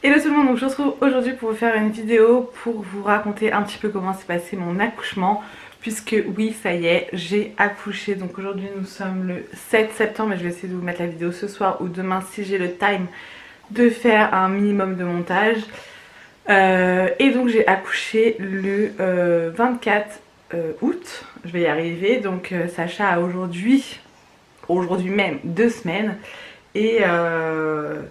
Hello tout le monde, donc je vous retrouve aujourd'hui pour vous faire une vidéo pour vous raconter un petit peu comment s'est passé mon accouchement, puisque oui, ça y est, j'ai accouché. Donc aujourd'hui nous sommes le 7 septembre et je vais essayer de vous mettre la vidéo ce soir ou demain si j'ai le time de faire un minimum de montage. Et donc j'ai accouché le 24 août, je vais y arriver. Donc Sacha a aujourd'hui même 2 semaines. Et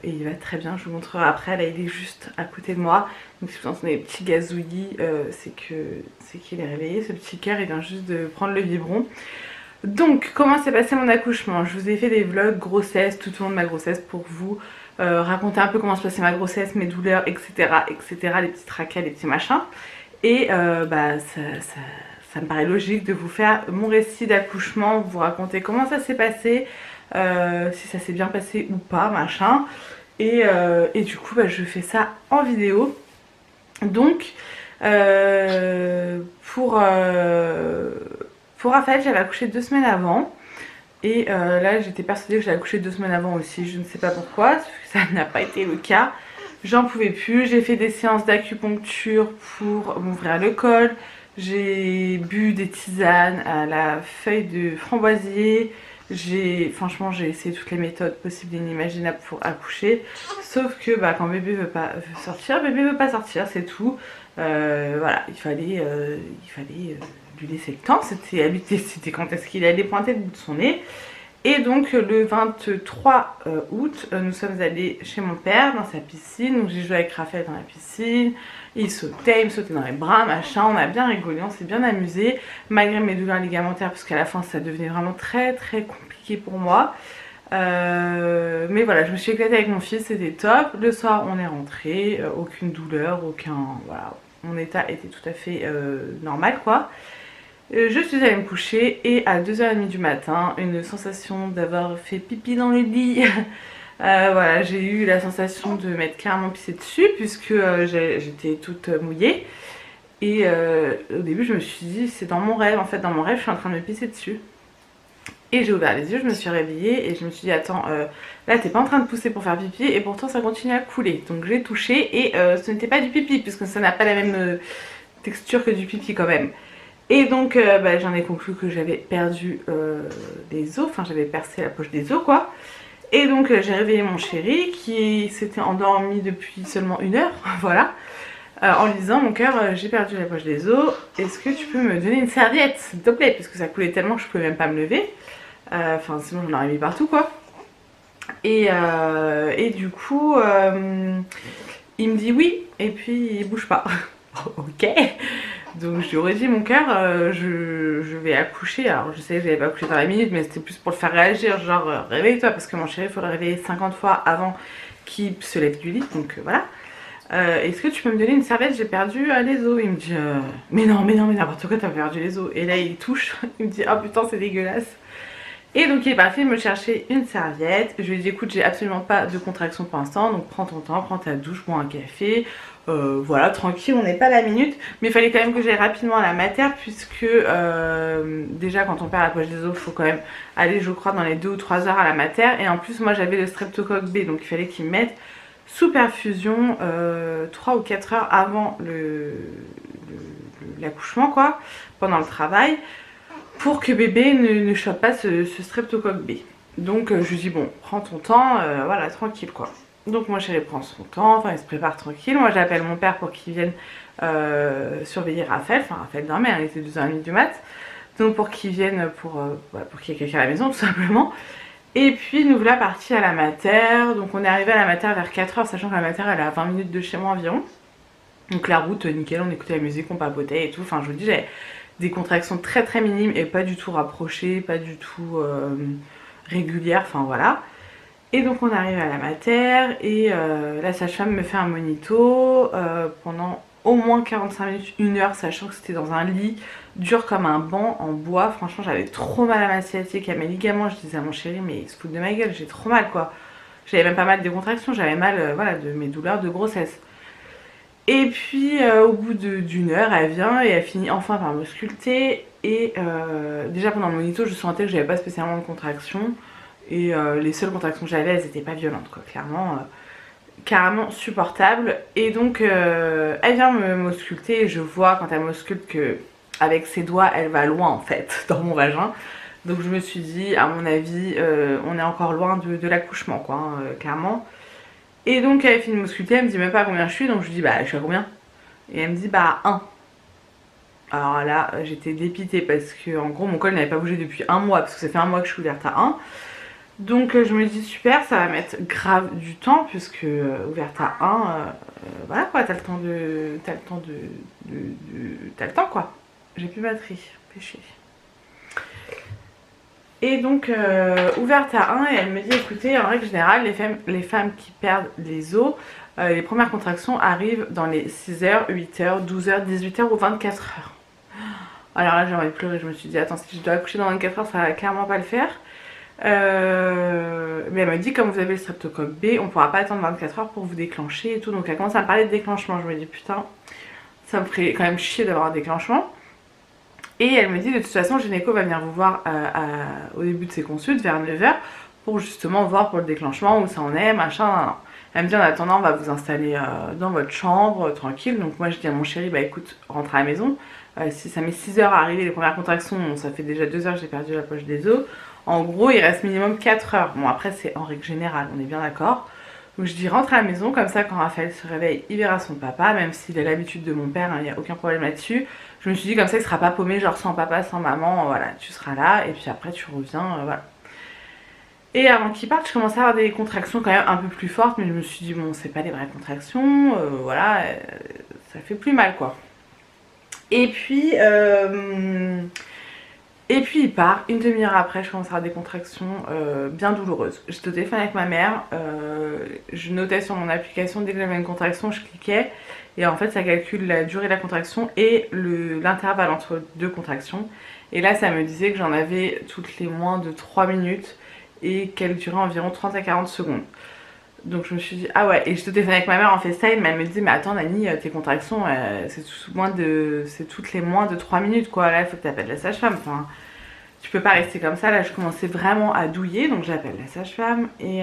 il va très bien, je vous montrerai après. Là il est juste à côté de moi, donc si vous entendez des petits gazouillis, c'est qu'il est réveillé. Ce petit cœur il vient juste de prendre le biberon. Donc comment s'est passé mon accouchement? Je vous ai fait des vlogs grossesse tout au long de ma grossesse pour vous raconter un peu comment se passait ma grossesse, mes douleurs, etc., etc., les petits tracas, les petits machins. Et ça me paraît logique de vous faire mon récit d'accouchement, vous raconter comment ça s'est passé, si ça s'est bien passé ou pas, machin. Et du coup, je fais ça en vidéo. Donc, pour Raphaël, j'avais accouché 2 semaines avant. Et là, j'étais persuadée que j'allais accoucher 2 semaines avant aussi. Je ne sais pas pourquoi, parce que ça n'a pas été le cas. J'en pouvais plus. J'ai fait des séances d'acupuncture pour m'ouvrir le col. J'ai bu des tisanes à la feuille de framboisier. Franchement, j'ai essayé toutes les méthodes possibles et inimaginables pour accoucher. Sauf que quand bébé veut sortir, bébé veut pas sortir, c'est tout. Voilà, il fallait lui laisser le temps. C'était quand est-ce qu'il allait pointer le bout de son nez. Et donc le 23 août, nous sommes allés chez mon père dans sa piscine. Donc j'ai joué avec Raphaël dans la piscine. Il me sautait dans les bras, machin. On a bien rigolé, on s'est bien amusé. Malgré mes douleurs ligamentaires, parce qu'à la fin ça devenait vraiment très très compliqué pour moi. Mais voilà, je me suis éclatée avec mon fils, c'était top. Le soir on est rentré, aucune douleur, voilà, mon état était tout à fait normal quoi. Je suis allée me coucher et à 2h30 du matin, une sensation d'avoir fait pipi dans le lit. Voilà, j'ai eu la sensation de m'être clairement pissée dessus puisque j'étais toute mouillée. Et au début, je me suis dit, c'est dans mon rêve. En fait, dans mon rêve, je suis en train de me pisser dessus. Et j'ai ouvert les yeux, je me suis réveillée et je me suis dit, attends, là, t'es pas en train de pousser pour faire pipi et pourtant, ça continue à couler. Donc, j'ai touché et ce n'était pas du pipi puisque ça n'a pas la même texture que du pipi quand même. Et donc j'en ai conclu que j'avais perdu des os, enfin j'avais percé la poche des os quoi. Et donc j'ai réveillé mon chéri qui s'était endormi depuis seulement 1 heure, voilà, en lui disant mon cœur, j'ai perdu la poche des os, est-ce que tu peux me donner une serviette s'il te plaît, puisque ça coulait tellement que je pouvais même pas me lever, enfin sinon j'en aurais mis partout quoi. Et du coup il me dit oui et puis il bouge pas. Ok. Donc je lui aurais dit mon cœur, je vais accoucher. Alors je sais que j'avais pas accouché dans la minute, mais c'était plus pour le faire réagir, genre réveille-toi, parce que mon chéri il faut le réveiller 50 fois avant qu'il se lève du lit, donc voilà. Est-ce que tu peux me donner une serviette, j'ai perdu les os. Il me dit mais non mais n'importe quoi, t'as perdu les os. Et là il touche, il me dit oh putain c'est dégueulasse. Et donc il est parti me chercher une serviette. Je lui ai dit écoute j'ai absolument pas de contraction pour l'instant, donc prends ton temps, prends ta douche, bois un café. Voilà, tranquille, on n'est pas à la minute. Mais il fallait quand même que j'aille rapidement à la mater puisque déjà quand on perd la poche des os, il faut quand même aller je crois dans les 2 ou 3 heures à la mater. Et en plus moi j'avais le streptocoque B, donc il fallait qu'ils me mettent sous perfusion 3 ou 4 heures avant l'accouchement quoi, pendant le travail, pour que bébé ne chope pas ce streptocoque B. Donc je lui dis bon, prends ton temps, voilà, tranquille quoi. Donc moi chérie prend son temps, enfin il se prépare tranquille. Moi j'appelle mon père pour qu'il vienne surveiller Raphaël. Enfin Raphaël dormait, il était 2h30 du mat. Donc pour qu'il vienne, pour qu'il y ait quelqu'un à la maison tout simplement. Et puis nous voilà partis à la mater. Donc on est arrivé à la mater vers 4h, sachant que la mater elle est à 20 minutes de chez moi environ. Donc la route nickel, on écoutait la musique, on papotait et tout. Enfin je vous dis j'avais des contractions très très minimes et pas du tout rapprochées, pas du tout régulières, enfin voilà. Et donc on arrive à la mater et la sage-femme me fait un monito pendant au moins 45 minutes, 1 heure, sachant que c'était dans un lit dur comme un banc en bois. Franchement j'avais trop mal à ma sciatique, à mes ligaments. Je disais à mon chéri mais il se fout de ma gueule, j'ai trop mal quoi. J'avais même pas mal des contractions, j'avais mal voilà, de mes douleurs de grossesse. Et puis au bout d'une heure elle vient et elle finit enfin par me sculpter. Et déjà pendant le monito je sentais que j'avais pas spécialement de contractions. Et les seules contractions que j'avais, elles étaient pas violentes quoi, clairement. carrément supportable. Et donc elle vient m'ausculter et je vois quand elle m'ausculte que avec ses doigts elle va loin en fait dans mon vagin. Donc je me suis dit à mon avis on est encore loin de l'accouchement quoi hein, clairement. Et donc elle finit de m'ausculter, elle me dit même pas à combien je suis, donc je lui dis bah je suis à combien? Et elle me dit bah 1. Alors là j'étais dépitée parce que en gros mon col n'avait pas bougé depuis un mois parce que ça fait un mois que je suis ouverte à 1. Donc je me dis super, ça va mettre grave du temps puisque ouverte à 1, voilà quoi, t'as le temps de. T'as le temps quoi. J'ai plus de batterie, péché. Et donc ouverte à 1 et elle me dit écoutez en règle générale les femmes qui perdent les os, les premières contractions arrivent dans les 6h, 8h, 12h, 18h ou 24h. Alors là j'ai envie de pleurer, je me suis dit attends si je dois accoucher dans 24h ça va clairement pas le faire. Mais elle me dit comme vous avez le streptocoque B on pourra pas attendre 24 heures pour vous déclencher et tout. Donc elle commence à me parler de déclenchement. Je me dis putain ça me ferait quand même chier d'avoir un déclenchement. Et elle me dit de toute façon le gynéco va venir vous voir au début de ses consultes vers 9h pour justement voir pour le déclenchement où ça en est machin. Elle me dit en attendant on va vous installer dans votre chambre tranquille. Donc moi je dis à mon chéri bah écoute rentre à la maison. Si ça met 6 heures à arriver les premières contractions, ça fait déjà 2 heures que j'ai perdu la poche des os. En gros, il reste minimum 4 heures. Bon, après, c'est en règle générale, on est bien d'accord. Donc, je dis rentre à la maison, comme ça, quand Raphaël se réveille, il verra son papa, même s'il a l'habitude de mon père, il n'y a aucun problème là-dessus. Je me suis dit, comme ça, il sera pas paumé, genre sans papa, sans maman, voilà, tu seras là, et puis après, tu reviens, voilà. Et avant qu'il parte, je commençais à avoir des contractions quand même un peu plus fortes, mais je me suis dit, bon, c'est pas des vraies contractions, voilà, ça fait plus mal, quoi. Et puis il part, une demi-heure après je commence à avoir des contractions bien douloureuses. J'étais au téléphone avec ma mère, je notais sur mon application dès que j'avais une contraction, je cliquais et en fait ça calcule la durée de la contraction et l'intervalle entre deux contractions. Et là ça me disait que j'en avais toutes les moins de 3 minutes et qu'elle durait environ 30 à 40 secondes. Donc je me suis dit ah ouais, et je te téléphone avec ma mère en FaceTime, elle me dit mais attends Nani tes contractions c'est toutes les moins de 3 minutes quoi, là il faut que tu appelles la sage-femme, enfin tu peux pas rester comme ça. Là je commençais vraiment à douiller donc j'appelle la sage-femme et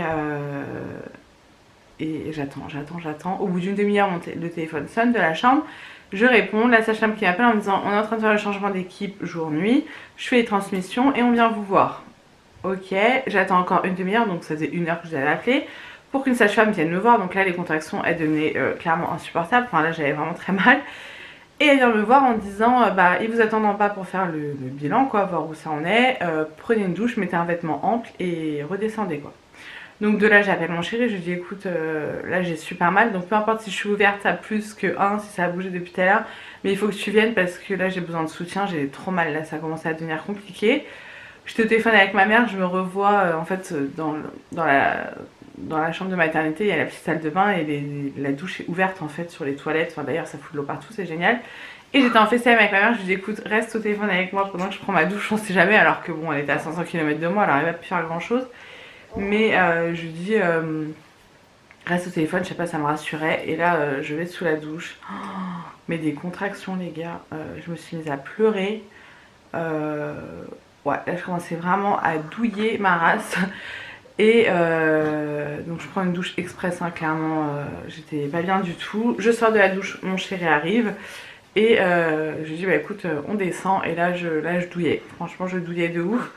j'attends. Au bout d'une demi-heure le téléphone sonne de la chambre, je réponds, la sage-femme qui m'appelle en me disant on est en train de faire le changement d'équipe jour-nuit, je fais les transmissions et on vient vous voir. Ok, j'attends encore une demi-heure donc ça faisait 1 heure que je l'avais appelé pour qu'une sage-femme vienne me voir. Donc là les contractions elles devenaient clairement insupportables, enfin là j'avais vraiment très mal. Et elle vient me voir en disant bah ils vous attendent en bas pour faire le bilan quoi, voir où ça en est, prenez une douche, mettez un vêtement ample et redescendez quoi. Donc de là j'appelle mon chéri, je lui dis écoute là j'ai super mal, donc peu importe si je suis ouverte à plus que 1, si ça a bougé depuis tout à l'heure, mais il faut que tu viennes parce que là j'ai besoin de soutien, j'ai trop mal, là ça commence à devenir compliqué. J'étais au téléphone avec ma mère, je me revois en fait dans la chambre de maternité, il y a la petite salle de bain et la douche est ouverte en fait sur les toilettes. Enfin d'ailleurs ça fout de l'eau partout, c'est génial. Et j'étais en FaceTime avec ma mère, je lui dis écoute reste au téléphone avec moi pendant que je prends ma douche, on sait jamais, alors que bon elle était à 500 km de moi, elle n'arrivait pas à faire grand chose. Mais je lui dis reste au téléphone, je sais pas, ça me rassurait. Et là je vais sous la douche, oh, mais des contractions les gars, je me suis mise à pleurer. Ouais, là je commençais vraiment à douiller ma race. Et donc je prends une douche express, hein, clairement j'étais pas bien du tout. Je sors de la douche, mon chéri arrive et je lui dis bah écoute on descend. Et là je douillais, franchement je douillais de ouf.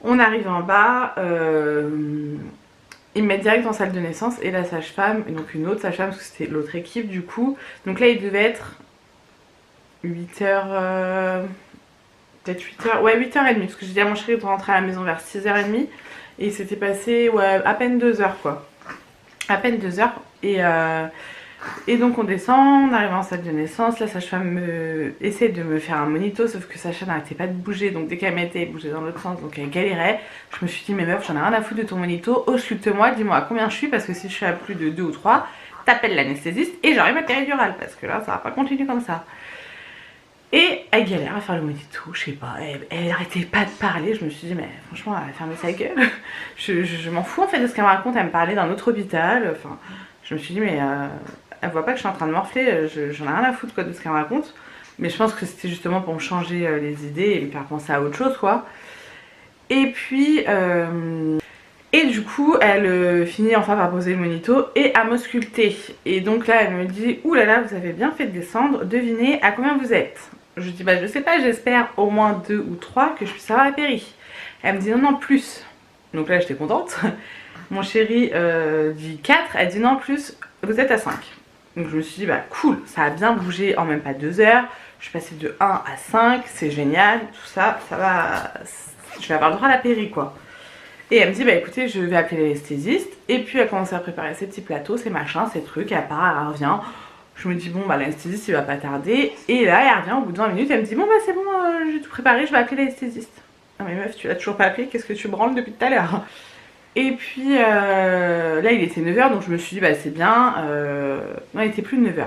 On arrive en bas, ils me mettent direct en salle de naissance et la sage-femme, donc une autre sage-femme parce que c'était l'autre équipe du coup. Donc là il devait être 8h... peut-être 8h, ouais 8h30, parce que j'ai dit à mon chéri de rentrer à la maison vers 6h30 et il s'était passé ouais, à peine 2 heures quoi. À peine 2 heures et donc on descend, on arrive en salle de naissance, la sage-femme essaie de me faire un monito sauf que Sacha n'arrêtait pas de bouger, donc dès qu'elle mettait, elle bougeait dans l'autre sens, donc elle galérait. Je me suis dit mais meuf j'en ai rien à foutre de ton monito, ausculte-moi, dis-moi à combien je suis parce que si je suis à plus de 2 ou 3, t'appelles l'anesthésiste et j'aurai ma péridurale parce que là ça va pas continuer comme ça. Et elle galère à faire le monito, je sais pas, elle arrêtait pas de parler, je me suis dit mais franchement elle a fermé sa gueule. je m'en fous en fait de ce qu'elle me raconte, elle me parlait d'un autre hôpital, enfin je me suis dit mais elle voit pas que je suis en train de morfler, j'en ai rien à foutre quoi de ce qu'elle me raconte. Mais je pense que c'était justement pour me changer les idées et me faire penser à autre chose quoi. Et puis Et du coup, elle finit enfin par poser le monito et à m'ausculter. Et donc là, elle me dit, ouh là là, vous avez bien fait de descendre, devinez à combien vous êtes. Je dis, bah je sais pas, j'espère au moins 2 ou 3 que je puisse avoir la péri. Elle me dit, non, non, plus. Donc là, j'étais contente. Mon chéri dit 4, elle dit non, plus, vous êtes à 5. Donc je me suis dit, bah cool, ça a bien bougé en même pas 2 heures. Je suis passée de 1 à 5, c'est génial, tout ça, ça va, je vais avoir le droit à la péri quoi. Et elle me dit, bah écoutez, je vais appeler l'anesthésiste. Et puis elle commence à préparer ses petits plateaux, ses machins, ses trucs, elle part, elle revient. Je me dis, bon, bah l'anesthésiste il va pas tarder. Et là, elle revient au bout de 20 minutes, elle me dit, bon, bah c'est bon, j'ai tout préparé, je vais appeler l'anesthésiste. Non mais meuf, tu l'as toujours pas appelé, qu'est-ce que tu branles depuis tout à l'heure? Et puis là, il était 9 h, donc je me suis dit, bah c'est bien. Non, il était plus de 9 h.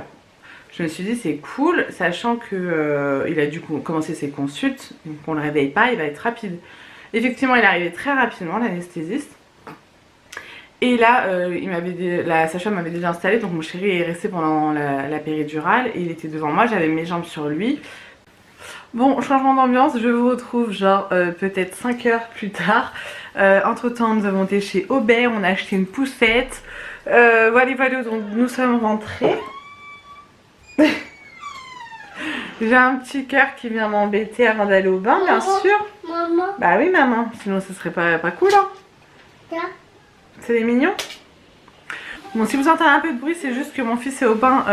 Je me suis dit, c'est cool, sachant que il a dû commencer ses consultes, donc on le réveille pas, il va être rapide. Effectivement, il est arrivé très rapidement, l'anesthésiste. Et là, la sage-femme m'avait déjà installé, donc mon chéri est resté pendant la péridurale. Et il était devant moi, j'avais mes jambes sur lui. Bon, changement d'ambiance, je vous retrouve genre peut-être 5 heures plus tard. Entre temps, nous avons été chez Aubert, on a acheté une poussette. Voilà, donc nous sommes rentrés. J'ai un petit cœur qui vient m'embêter avant d'aller au bain, bien sûr. Maman. Bah oui, maman, sinon ce serait pas cool, hein. C'est des mignons. Bon, si vous entendez un peu de bruit, c'est juste que mon fils est au bain.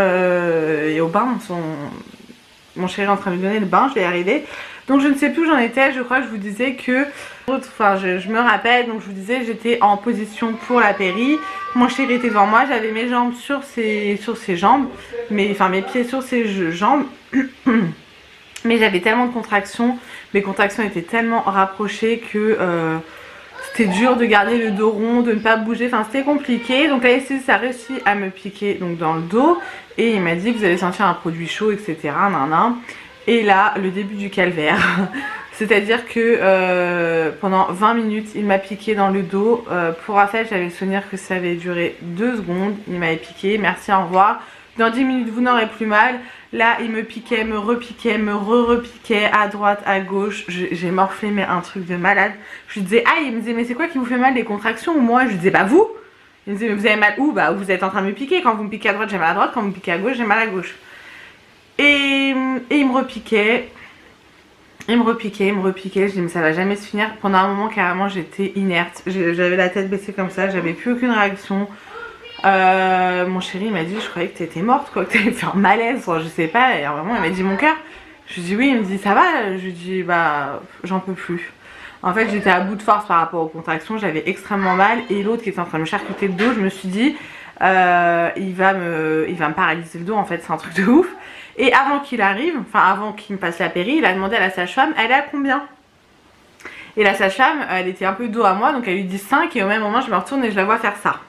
Mon chéri est en train de lui donner le bain, je l'ai arrivé. Donc je ne sais plus où j'en étais, je crois que je vous disais que... Enfin, je me rappelle, donc je vous disais, j'étais en position pour la péri. Mon chéri était devant moi, j'avais mes jambes sur ses jambes. Enfin, mes pieds sur ses jambes. Mais j'avais tellement de contractions, mes contractions étaient tellement rapprochées que c'était dur de garder le dos rond, de ne pas bouger, enfin c'était compliqué. Donc l'anesthésiste a réussi à me piquer donc, dans le dos et il m'a dit que vous allez sentir un produit chaud, etc. Nan. Et là, le début du calvaire. C'est-à-dire que pendant 20 minutes, il m'a piqué dans le dos. Pour rappel, j'avais le souvenir que ça avait duré 2 secondes. Il m'avait piqué, merci, au revoir. Dans 10 minutes, vous n'aurez plus mal. Là, il me piquait, me repiquait, me repiquait à droite, à gauche. J'ai morflé, mais un truc de malade. Je lui disais, ah, il me disait, mais c'est quoi qui vous fait mal, les contractions ou moi? Je lui disais, bah vous. Il me disait, mais vous avez mal où? Bah vous êtes en train de me piquer. Quand vous me piquez à droite, j'ai mal à droite. Quand vous me piquez à gauche, j'ai mal à gauche. Et il me repiquait. Il me repiquait. Je dis, mais ça va jamais se finir. Pendant un moment, carrément, j'étais inerte. J'avais la tête baissée comme ça. J'avais plus aucune réaction. Mon chéri m'a dit, je croyais que t'étais morte, quoi, que t'allais faire malaise, enfin, je sais pas. Et vraiment, il m'a dit mon cœur. Je lui dis oui, il me dit ça va. Je lui dis bah j'en peux plus. En fait, j'étais à bout de force par rapport aux contractions, j'avais extrêmement mal. Et l'autre qui était en train de me charcuter le dos, je me suis dit il va me paralyser le dos, en fait, c'est un truc de ouf. Et avant qu'il arrive, enfin avant qu'il me passe la péri, il a demandé à la sage-femme, elle est à combien? Et la sage-femme, elle était un peu dos à moi, donc elle lui dit 5 et au même moment je me retourne et je la vois faire ça.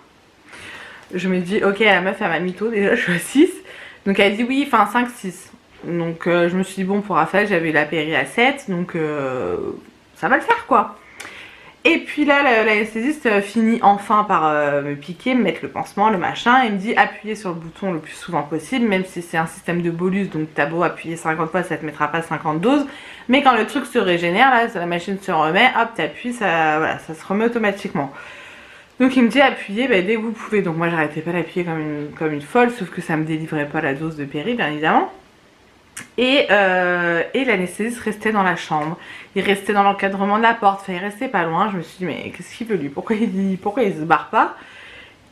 Je me dis, ok, la meuf elle m'a mytho, déjà je suis à 6. Donc elle dit oui, enfin 5, 6. Donc je me suis dit, bon, pour Raphaël, j'avais la péri à 7, donc ça va le faire quoi. Et puis là, l'anesthésiste finit enfin par me piquer, me mettre le pansement, le machin, et me dit appuyez sur le bouton le plus souvent possible, même si c'est un système de bolus, donc t'as beau appuyer 50 fois, ça te mettra pas 50 doses. Mais quand le truc se régénère, là, la machine se remet, hop, t'appuies, ça, voilà, ça se remet automatiquement. Donc il me dit appuyez dès que vous pouvez. Donc moi j'arrêtais pas d'appuyer comme une folle, sauf que ça me délivrait pas la dose de péri, bien évidemment. Et l'anesthésiste restait dans la chambre. Il restait dans l'encadrement de la porte, enfin il restait pas loin. Je me suis dit mais qu'est-ce qu'il veut lui, pourquoi il se barre pas?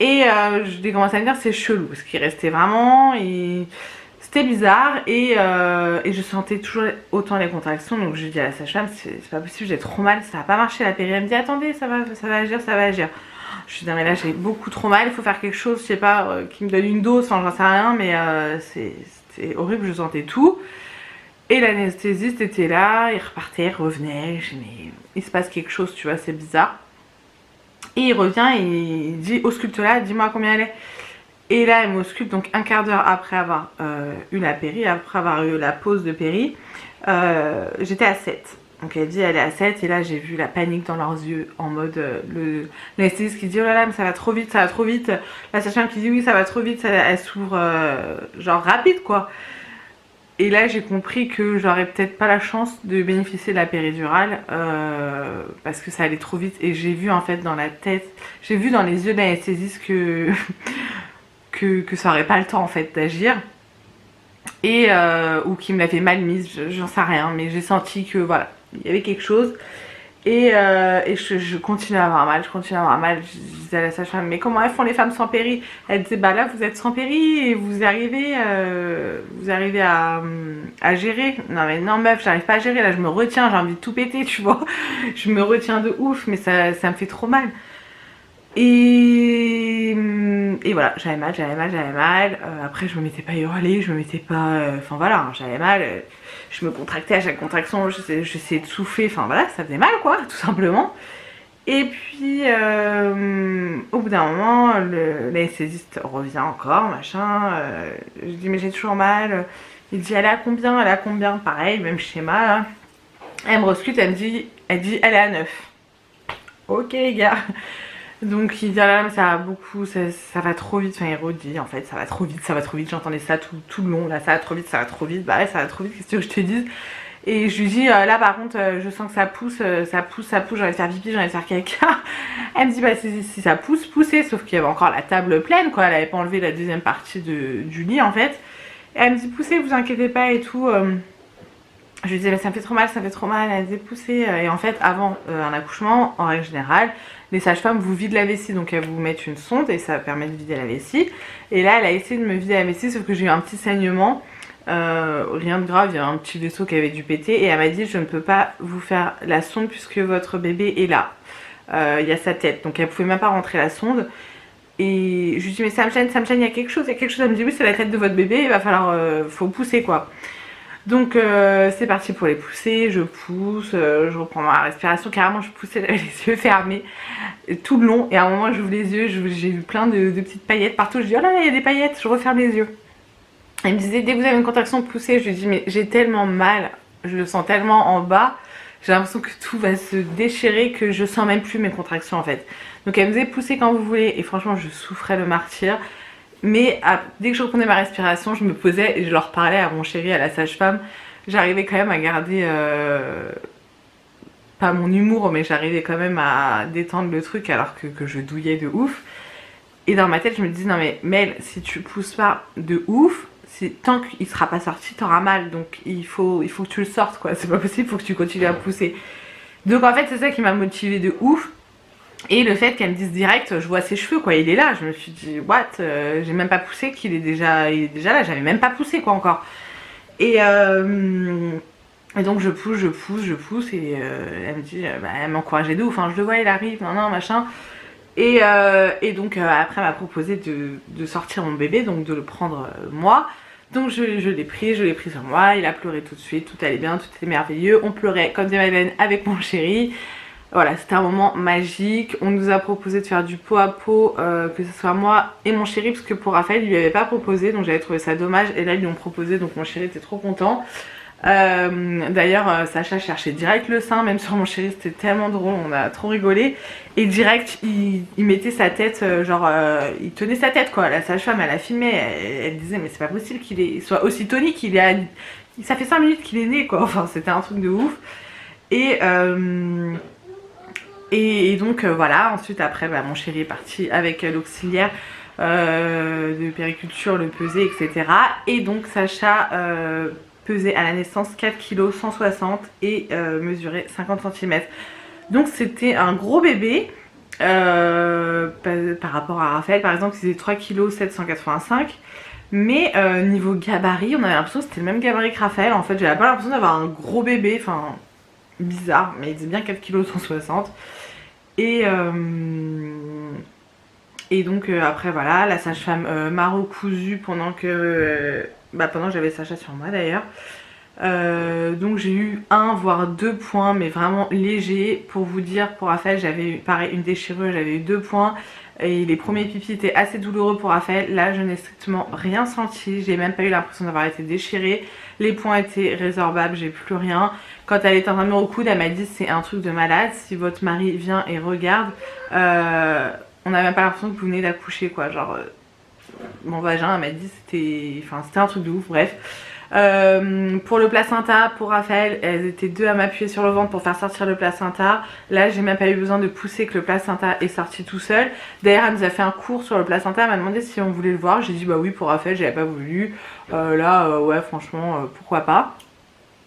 Et j'ai commencé à me dire c'est chelou, parce qu'il restait vraiment, c'était bizarre. Et je sentais toujours autant les contractions. Donc je lui dis à la sage-femme c'est pas possible, j'ai trop mal, ça va pas marcher la péri. Elle me dit attendez, ça va agir, ça va agir. Je suis dit non mais là j'ai beaucoup trop mal, il faut faire quelque chose, je sais pas, qui me donne une dose, enfin j'en sais rien, mais c'était horrible, je sentais tout. Et l'anesthésiste était là, il repartait, il revenait, je dis mais il se passe quelque chose, tu vois, c'est bizarre. Et il revient et il dit ausculte-la, dis-moi combien elle est. Et là elle m'ausculte, donc un quart d'heure après avoir eu la péri, après avoir eu la pause de péri, j'étais à 7. Donc elle dit elle est à 7 et là j'ai vu la panique dans leurs yeux en mode l'anesthésiste qui dit oh là là mais ça va trop vite, ça va trop vite. La sage-femme qui dit oui ça va trop vite, elle s'ouvre genre rapide quoi. Et là j'ai compris que j'aurais peut-être pas la chance de bénéficier de la péridurale parce que ça allait trop vite. Et j'ai vu en fait dans la tête, j'ai vu dans les yeux de l'anesthésiste que ça aurait pas le temps en fait d'agir. Et ou qu'il me l'avait mal mise, j'en sais rien, mais j'ai senti que voilà, il y avait quelque chose. Et je continue à avoir mal, je disais à la sage-femme, mais comment elles font les femmes sans péri? Elle disait, bah là vous êtes sans péri et vous arrivez à gérer. Non mais non meuf, j'arrive pas à gérer, là je me retiens, j'ai envie de tout péter, tu vois. Je me retiens de ouf, mais ça me fait trop mal. Et voilà, j'avais mal. Après, je me mettais pas à hurler, je me mettais pas. Enfin voilà, hein, j'avais mal. Je me contractais à chaque contraction, j'essayais de souffler. Enfin voilà, ça faisait mal quoi, tout simplement. Et puis, au bout d'un moment, l'anesthésiste revient encore, machin. Je dis, mais j'ai toujours mal. Il dit, elle est à combien? Elle est à combien? Pareil, même schéma. Là. Elle me rescute, elle dit, elle est à 9. Ok, les gars. Donc il dit ah là mais ça va beaucoup, ça va trop vite, enfin il redit en fait ça va trop vite, j'entendais ça tout le long, là ça va trop vite, bah ouais ça va trop vite, qu'est-ce que je te dise. Et je lui dis là par contre je sens que ça pousse, j'ai envie de faire pipi, j'ai envie de faire caca. Elle me dit bah si ça pousse, poussez, sauf qu'il y avait encore la table pleine quoi, elle avait pas enlevé la deuxième partie du lit en fait. Et elle me dit poussez, vous inquiétez pas et tout. Je lui disais mais ça me fait trop mal, elle disait poussez. Et en fait avant un accouchement, en règle générale, les sages-femmes vous vident la vessie, donc elles vous mettent une sonde et ça permet de vider la vessie. Et là elle a essayé de me vider la vessie, sauf que j'ai eu un petit saignement, rien de grave, il y a un petit vaisseau qui avait dû péter. Et elle m'a dit je ne peux pas vous faire la sonde puisque votre bébé est là, il y a sa tête, donc elle pouvait même pas rentrer la sonde. Et je lui dis mais ça me gêne, il y a quelque chose, elle me dit oui c'est la tête de votre bébé, il va falloir, faut pousser quoi. Donc c'est parti pour les pousser, je pousse, je reprends ma respiration, carrément je poussais les yeux fermés tout le long. Et à un moment j'ouvre les yeux, j'ai vu plein de petites paillettes partout, je dis oh là là il y a des paillettes, je referme les yeux. Elle me disait dès que vous avez une contraction poussez, je lui dis mais j'ai tellement mal, je le sens tellement en bas, j'ai l'impression que tout va se déchirer que je sens même plus mes contractions en fait. Donc elle me disait poussez quand vous voulez et franchement je souffrais le martyre. Mais dès que je reprenais ma respiration, je me posais et je leur parlais à mon chéri, à la sage-femme. J'arrivais quand même à garder, pas mon humour, mais j'arrivais quand même à détendre le truc alors que je douillais de ouf. Et dans ma tête, je me disais, non mais Mel, si tu pousses pas de ouf, tant qu'il sera pas sorti, t'auras mal. Donc il faut que tu le sortes quoi, c'est pas possible, il faut que tu continues à pousser. Donc en fait, c'est ça qui m'a motivée de ouf. Et le fait qu'elle me dise direct, je vois ses cheveux quoi, il est là, je me suis dit what, j'ai même pas poussé qu'il est déjà là, j'avais même pas poussé quoi encore. Et donc je pousse et elle me dit, bah, elle m'encourageait de ouf, hein, je le vois il arrive, non machin. Et donc après elle m'a proposé de sortir mon bébé, donc de le prendre moi. Donc je l'ai pris sur moi, il a pleuré tout de suite, tout allait bien, tout était merveilleux, on pleurait comme des madeleines avec mon chéri. Voilà, c'était un moment magique. On nous a proposé de faire du pot à pot, que ce soit moi et mon chéri, parce que pour Raphaël, il lui avait pas proposé, donc j'avais trouvé ça dommage. Et là, ils lui ont proposé, donc mon chéri était trop content. D'ailleurs, Sacha cherchait direct le sein, même sur mon chéri, c'était tellement drôle, on a trop rigolé. Et direct, il mettait sa tête, il tenait sa tête quoi. La sage-femme, elle a filmé, elle disait, mais c'est pas possible qu'il soit aussi tonique, ça fait 5 minutes qu'il est né quoi. Enfin, c'était un truc de ouf. Et donc voilà, ensuite après bah, mon chéri est parti avec l'auxiliaire de périculture, le peser, etc. Et donc Sacha pesait à la naissance 4 kg 160 et mesurait 50 cm. Donc c'était un gros bébé par rapport à Raphaël par exemple, qui faisait 3 kg 785. Mais niveau gabarit, on avait l'impression que c'était le même gabarit que Raphaël. En fait, j'avais pas l'impression d'avoir un gros bébé, enfin bizarre, mais il disait bien 4 kg 160. Et donc après voilà, la sage-femme m'a recousu pendant que j'avais Sacha sur moi d'ailleurs. Donc j'ai eu 1 voire 2 points, mais vraiment léger. Pour vous dire, pour Raphaël j'avais eu pareil une déchirure, j'avais eu 2 points. Et les premiers pipis étaient assez douloureux pour Raphaël. Là je n'ai strictement rien senti, j'ai même pas eu l'impression d'avoir été déchirée. Les points étaient résorbables, j'ai plus rien. Quand elle était en train de me recoudre, elle m'a dit c'est un truc de malade, si votre mari vient et regarde, on n'a même pas l'impression que vous venez d'accoucher quoi. Genre mon vagin, elle m'a dit c'était un truc de ouf, bref. Pour le placenta, pour Raphaël, elles étaient deux à m'appuyer sur le ventre pour faire sortir le placenta. Là, j'ai même pas eu besoin de pousser, que le placenta est sorti tout seul. D'ailleurs, elle nous a fait un cours sur le placenta, elle m'a demandé si on voulait le voir. J'ai dit bah oui pour Raphaël, j'avais pas voulu. Ouais, franchement, pourquoi pas.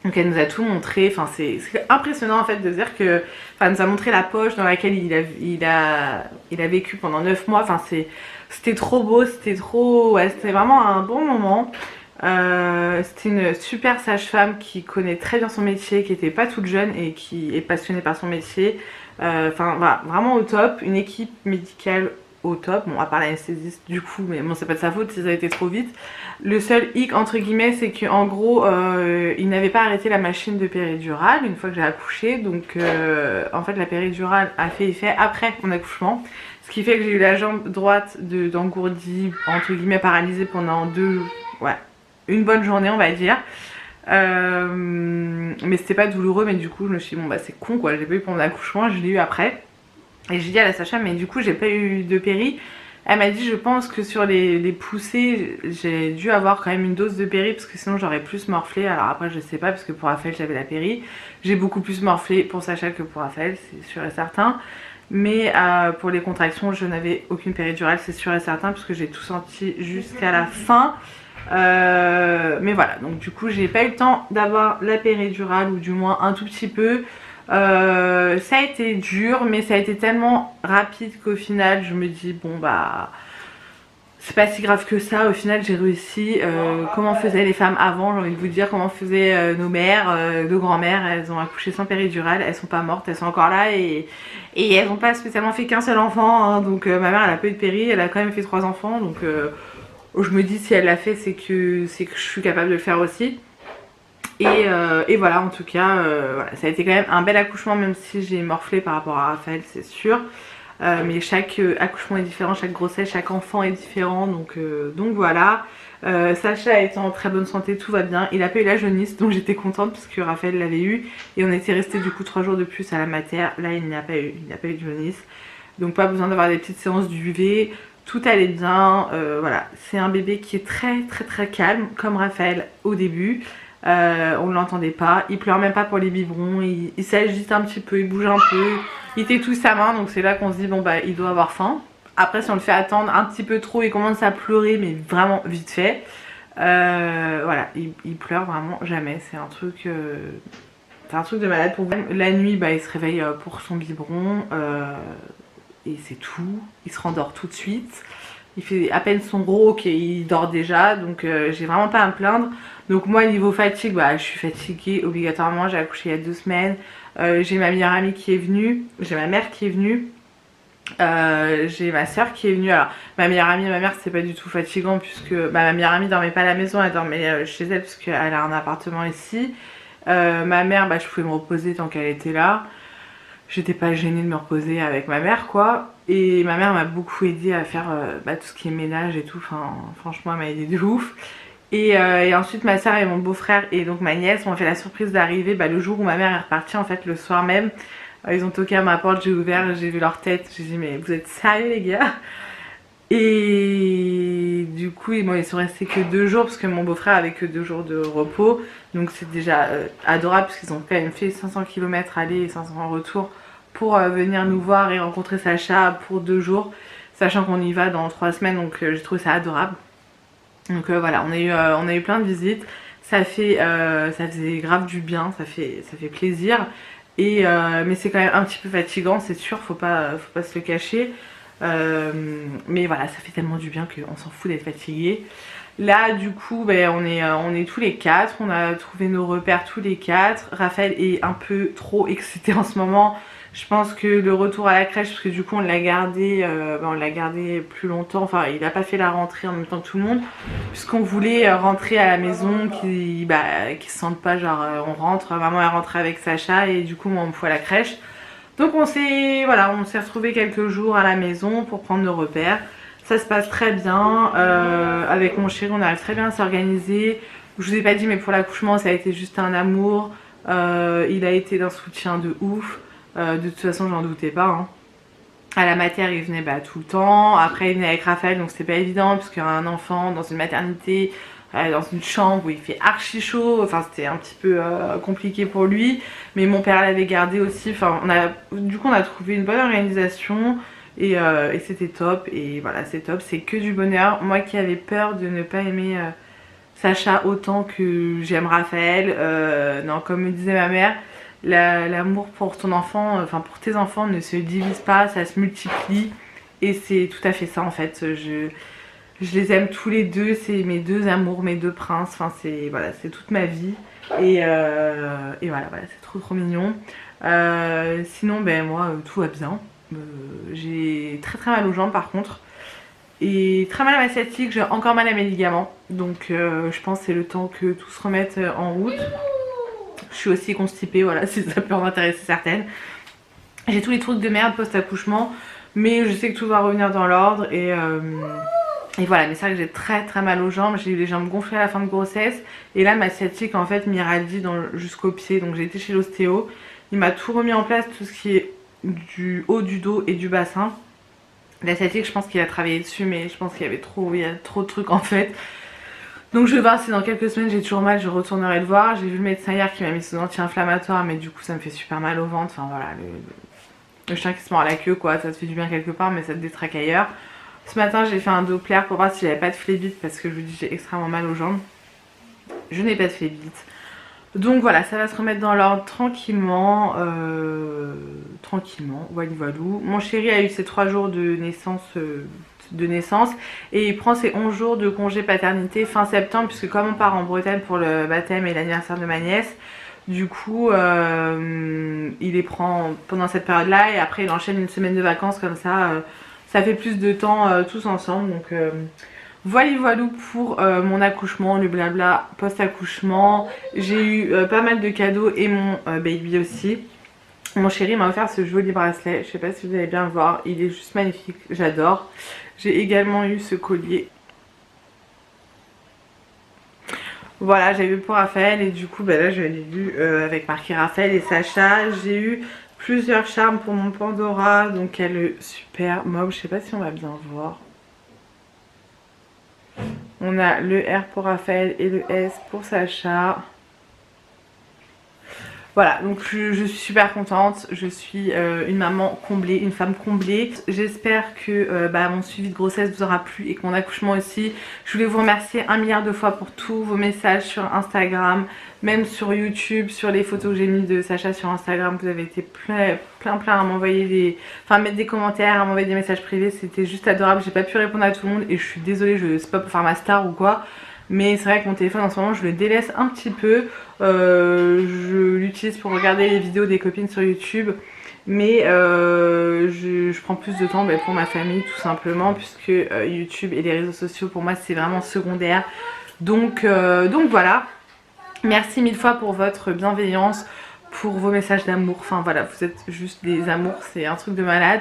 Donc elle nous a tout montré, enfin c'est impressionnant en fait de dire que, enfin elle nous a montré la poche dans laquelle il a vécu pendant 9 mois, enfin c'était trop beau, ouais, c'était vraiment un bon moment. C'était une super sage-femme qui connaît très bien son métier, qui était pas toute jeune et qui est passionnée par son métier. Enfin voilà, vraiment au top, une équipe médicale au top, bon à part l'anesthésiste du coup, mais bon c'est pas de sa faute si ça a été trop vite. Le seul hic entre guillemets c'est qu'en gros il n'avait pas arrêté la machine de péridurale une fois que j'ai accouché, donc en fait la péridurale a fait effet après mon accouchement, ce qui fait que j'ai eu la jambe droite d'engourdie entre guillemets paralysée pendant une bonne journée on va dire. Mais c'était pas douloureux, mais du coup je me suis dit bon bah c'est con quoi, j'ai pas eu pour mon accouchement, je l'ai eu après. Et j'ai dit à la sage-femme mais du coup j'ai pas eu de péri. Elle m'a dit je pense que sur les poussées j'ai dû avoir quand même une dose de péri parce que sinon j'aurais plus morflé. Alors après je sais pas parce que pour Raphaël j'avais la péri. J'ai beaucoup plus morflé pour Sacha que pour Raphaël, c'est sûr et certain. Mais pour les contractions je n'avais aucune péridurale, c'est sûr et certain, parce que j'ai tout senti jusqu'à la fin. Mais voilà, donc du coup j'ai pas eu le temps d'avoir la péridurale, ou du moins un tout petit peu. Ça a été dur, mais ça a été tellement rapide qu'au final je me dis bon bah c'est pas si grave que ça. Au final j'ai réussi. Comment faisaient les femmes avant, j'ai envie de vous dire, comment faisaient nos mères, nos grand-mères. Elles ont accouché sans péridurale, elles sont pas mortes, elles sont encore là, et elles ont pas spécialement fait qu'un seul enfant hein. Donc ma mère elle a pas eu de péri, elle a quand même fait 3 enfants, donc je me dis si elle l'a fait c'est que je suis capable de le faire aussi. Et voilà, en tout cas, voilà, ça a été quand même un bel accouchement, même si j'ai morflé par rapport à Raphaël, c'est sûr. Mais chaque accouchement est différent, chaque grossesse, chaque enfant est différent, donc voilà. Sacha est en très bonne santé, tout va bien. Il a pas eu la jaunisse, donc j'étais contente parce que Raphaël l'avait eu. Et on était resté du coup 3 jours de plus à la mater. Là, il n'y a pas eu de jaunisse. Donc pas besoin d'avoir des petites séances d'UV. Tout allait bien, voilà. C'est un bébé qui est très très très calme, comme Raphaël au début. On ne l'entendait pas, il pleure même pas pour les biberons, il s'agite un petit peu, il bouge un peu, il t'étousse sa main, donc c'est là qu'on se dit bon bah il doit avoir faim. Après si on le fait attendre un petit peu trop, il commence à pleurer, mais vraiment vite fait. Voilà, il pleure vraiment jamais, c'est un truc de malade pour vous. La nuit bah, il se réveille pour son biberon, et c'est tout, il se rendort tout de suite. Il fait à peine son rôque et il dort déjà, donc j'ai vraiment pas à me plaindre. Donc moi niveau fatigue, bah, je suis fatiguée obligatoirement, j'ai accouché il y a 2 semaines. J'ai ma meilleure amie qui est venue, j'ai ma mère qui est venue, j'ai ma soeur qui est venue. Alors ma meilleure amie et ma mère c'est pas du tout fatigant, puisque bah, ma meilleure amie dormait pas à la maison, elle dormait chez elle parce qu'elle a un appartement ici. Ma mère, bah, je pouvais me reposer tant qu'elle était là. J'étais pas gênée de me reposer avec ma mère quoi. Et ma mère m'a beaucoup aidée à faire bah, tout ce qui est ménage et tout, enfin franchement elle m'a aidée de ouf. Et ensuite ma soeur et mon beau-frère et donc ma nièce m'ont fait la surprise d'arriver bah, le jour où ma mère est repartie, en fait le soir même. Ils ont toqué à ma porte, j'ai ouvert, j'ai vu leur tête, j'ai dit mais vous êtes sérieux les gars? Et du coup ils sont restés que 2 jours parce que mon beau-frère avait que 2 jours de repos. Donc c'est déjà adorable parce qu'ils ont quand même fait 500 km aller et 500 retour pour venir nous voir et rencontrer Sacha pour 2 jours, sachant qu'on y va dans 3 semaines, donc j'ai trouvé ça adorable. Donc voilà, on a eu plein de visites, ça faisait grave du bien, ça fait plaisir. Mais c'est quand même un petit peu fatigant, c'est sûr, faut pas se le cacher. Mais voilà, ça fait tellement du bien qu'on s'en fout d'être fatigué. Là du coup ben, on est tous les 4, on a trouvé nos repères tous les 4. Raphaël est un peu trop excité en ce moment. Je pense que le retour à la crèche, parce que du coup on l'a gardé plus longtemps, enfin il n'a pas fait la rentrée en même temps que tout le monde, puisqu'on voulait rentrer à la maison, qui se sentent pas genre on rentre, maman est rentrée avec Sacha et du coup moi on me fout à la crèche. Donc on s'est retrouvés quelques jours à la maison pour prendre nos repères. Ça se passe très bien, avec mon chéri on arrive très bien à s'organiser. Je vous ai pas dit mais pour l'accouchement ça a été juste un amour, il a été d'un soutien de ouf. De toute façon j'en doutais pas hein. À la mater il venait bah, tout le temps, après il venait avec Raphaël donc c'était pas évident parce qu'un enfant dans une maternité dans une chambre où il fait archi chaud, enfin c'était un petit peu compliqué pour lui, mais mon père l'avait gardé aussi, enfin du coup on a trouvé une bonne organisation et c'était top, et voilà c'est top, c'est que du bonheur. Moi qui avais peur de ne pas aimer Sacha autant que j'aime Raphaël, non, comme me disait ma mère, l'amour pour ton enfant, enfin pour tes enfants ne se divise pas, ça se multiplie, et c'est tout à fait ça en fait. Je les aime tous les deux, c'est mes deux amours, mes deux princes, enfin c'est voilà, c'est toute ma vie, et voilà, c'est trop mignon. Sinon ben moi tout va bien, j'ai très mal aux jambes par contre, et très mal à ma sciatique, j'ai encore mal à mes ligaments, donc je pense que c'est le temps que tout se remette en route. Je suis aussi constipée, voilà, si ça peut en intéresser certaines. J'ai tous les trucs de merde post-accouchement, mais je sais que tout va revenir dans l'ordre, et voilà, mais c'est vrai que j'ai très mal aux jambes, j'ai eu les jambes gonflées à la fin de grossesse, et là ma sciatique en fait m'irradie jusqu'au pied, donc j'ai été chez l'ostéo, il m'a tout remis en place, tout ce qui est du haut du dos et du bassin. La sciatique, je pense qu'il a travaillé dessus, mais je pense qu'il y a trop de trucs en fait. Donc je vais voir si dans quelques semaines j'ai toujours mal, je retournerai le voir. J'ai vu le médecin hier qui m'a mis sous anti-inflammatoire, mais du coup ça me fait super mal au ventre. Enfin voilà, le chien qui se mord la queue quoi, ça te fait du bien quelque part, mais ça te détraque ailleurs. Ce matin j'ai fait un Doppler pour voir si j'avais pas de phlébite, parce que je vous dis j'ai extrêmement mal aux jambes. Je n'ai pas de phlébite. Donc voilà, ça va se remettre dans l'ordre tranquillement, voilou. Mon chéri a eu ses 3 jours de naissance, et il prend ses 11 jours de congé paternité fin septembre, puisque comme on part en Bretagne pour le baptême et l'anniversaire de ma nièce, du coup il les prend pendant cette période là, et après il enchaîne une semaine de vacances, comme ça ça fait plus de temps tous ensemble. Donc voilou pour mon accouchement, le blabla post-accouchement. J'ai eu pas mal de cadeaux, et mon baby aussi. Mon chéri m'a offert ce joli bracelet, je sais pas si vous allez bien le voir, il est juste magnifique, j'adore. J'ai également eu ce collier. Voilà, j'ai eu pour Raphaël, et du coup là je l'ai vu avec marqué Raphaël et Sacha. J'ai eu plusieurs charmes pour mon Pandora, donc elle est super mob, je sais pas si on va bien voir. On a le R pour Raphaël et le S pour Sacha. Voilà, donc je suis super contente, je suis une maman comblée, une femme comblée. J'espère que mon suivi de grossesse vous aura plu, et que mon accouchement aussi. Je voulais vous remercier 1 milliard de fois pour tous vos messages sur Instagram, même sur YouTube, sur les photos que j'ai mis de Sacha sur Instagram. Vous avez été plein à m'envoyer mettre des commentaires, à m'envoyer des messages privés, c'était juste adorable. J'ai pas pu répondre à tout le monde, et je suis désolée, c'est pas pour faire ma star ou quoi. Mais c'est vrai que mon téléphone en ce moment je le délaisse un petit peu, je l'utilise pour regarder les vidéos des copines sur YouTube, mais je prends plus de temps pour ma famille tout simplement, puisque YouTube et les réseaux sociaux pour moi c'est vraiment secondaire. Donc voilà, merci 1000 fois pour votre bienveillance, pour vos messages d'amour, enfin voilà, vous êtes juste des amours, c'est un truc de malade.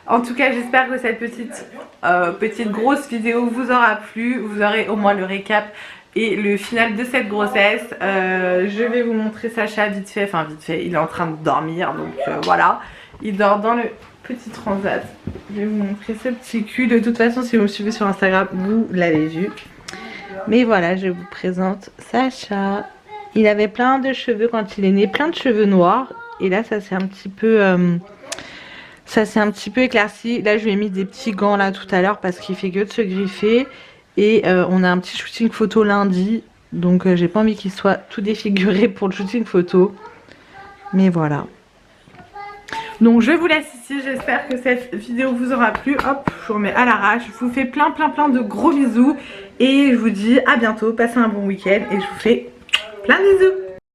En tout cas j'espère que cette petite grosse vidéo vous aura plu, vous aurez au moins le récap et le final de cette grossesse. Je vais vous montrer Sacha vite fait, il est en train de dormir, donc voilà, il dort dans le petit transat. Je vais vous montrer ce petit cul, de toute façon si vous me suivez sur Instagram vous l'avez vu. Mais voilà, je vous présente Sacha. Il avait plein de cheveux quand il est né, plein de cheveux noirs, et là ça s'est un petit peu... ça s'est un petit peu éclairci. Là je lui ai mis des petits gants là tout à l'heure, parce qu'il fait que de se griffer. Et on a un petit shooting photo lundi, donc j'ai pas envie qu'il soit tout défiguré pour le shooting photo. Mais voilà. Donc je vous laisse ici, j'espère que cette vidéo vous aura plu. Hop, je vous remets à l'arrache. Je vous fais plein de gros bisous, et je vous dis à bientôt, passez un bon week-end, et je vous fais plein de bisous.